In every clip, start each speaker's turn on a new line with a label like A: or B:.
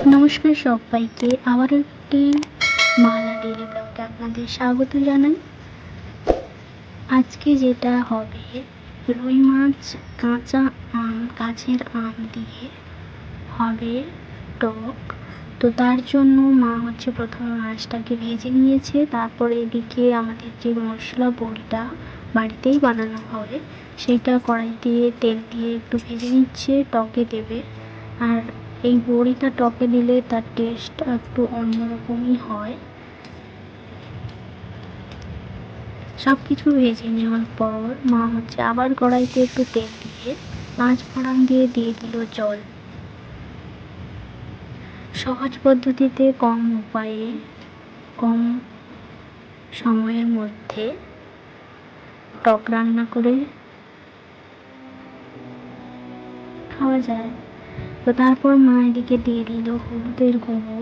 A: নমস্কার সবাইকে, আবার একটি মালা ডেইলি ব্লগে আপনাদের স্বাগত জানাই। আজকে যেটা হবে, রুই মাছ কাঁচা আম, গাছের আম দিয়ে হবে টক। তো তার জন্য মা প্রথমে মাছটাকে ভেজে নিয়েছে। তারপরে এদিকে আমাদের যে মশলা বড়িটা বাড়িতেই বানানো হয় সেটা কড়াইতে তেল দিয়ে একটু ভেজে নিচ্ছে, টকে দেবে। আর এই বড়িটা টকে দিলে তার টেস্ট একটু অন্যরকমই হয়। সব কিছু ভেজে নেওয়ার পর মা আবার কড়াইতে একটু তেল দিয়ে পাঁচ ফোড়ন দিয়ে দিল জল। সহজ পদ্ধতিতে কম উপায়ে কম সময়ের মধ্যে টক রান্না করে খাওয়া যায়। তো তারপর মা এদিকে দিয়ে দিল হলুদের গুঁড়ো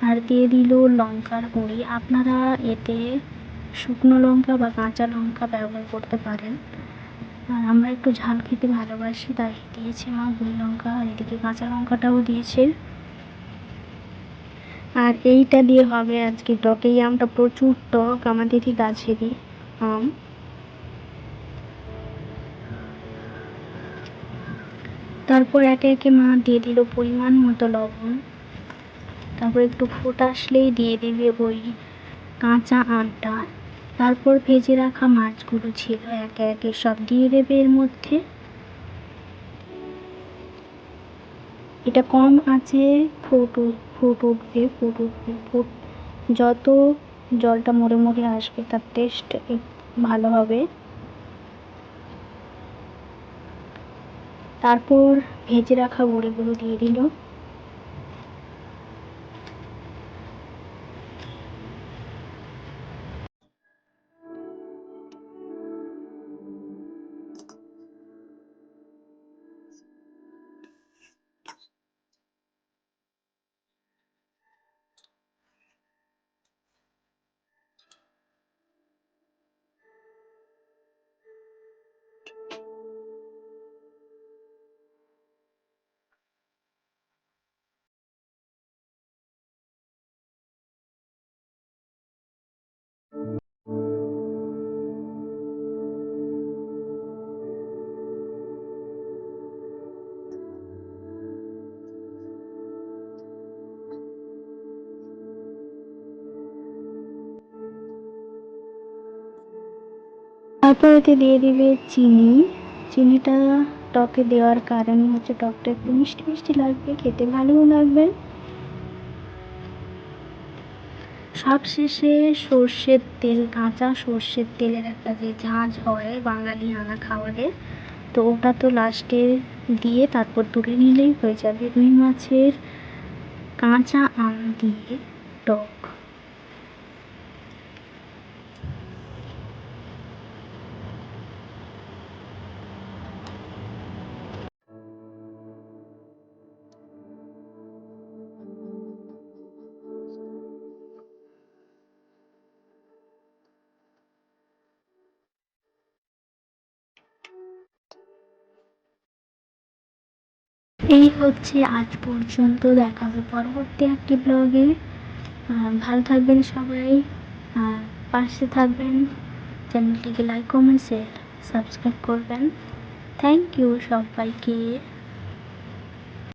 A: আর দিয়ে দিল লঙ্কার গুঁড়ি। আপনারা এতে শুকনো লঙ্কা বা কাঁচা লঙ্কা ব্যবহার করতে পারেন। আর আমরা একটু ঝাল খেতে ভালোবাসি, তাই দিয়েছি মা গুঁড়ি লঙ্কা, আর এদিকে কাঁচা লঙ্কাটাও দিয়েছে। আর এইটা দিয়ে হবে আজকে টক। এই আমটা প্রচুর টক, আমাদেরই গাছেরই আম। তারপর একে একে মা দিয়ে দিল পরিমাণ মতো লবণ। তারপর একটু ফোটা আসলেই দিয়ে দেবে ওই কাঁচা আমটা। তারপর ভেজে রাখা মাছগুলো ছিল একে একে সব দিয়ে দেবে এর মধ্যে। এটা কম আছে ফুটে উঠবে। যত জলটা মরে মরে আসবে তার টেস্ট ভালো হবে। তারপর ভেজে রাখা বড়িগুলো দিয়ে দিল। তারপর এতে দিয়ে দিবে চিনি। চিনিটা টকে দেওয়ার কারণ টকটা একটু মিষ্টি মিষ্টি লাগবে, খেতে ভালোও লাগবে। সবশেষে সর্ষের তেল, কাঁচা সর্ষের তেলের একটা যে ঝাঁঝ হয় বাঙালি আনা খাবারে, তো ওটা তো লাস্টে দিয়ে তারপর তুলে নিলেই হয়ে যাবে রুই মাছের কাঁচা আম দিয়ে টক। এই হচ্ছে আজ পর্যন্ত, দেখা হবে পরবর্তী একটি ব্লগে। ভালো থাকবেন সবাই, পাশে থাকবেন, চ্যানেলটিকে লাইক কমেন্ট শেয়ার সাবস্ক্রাইব করবেন। থ্যাংক ইউ সবাইকে।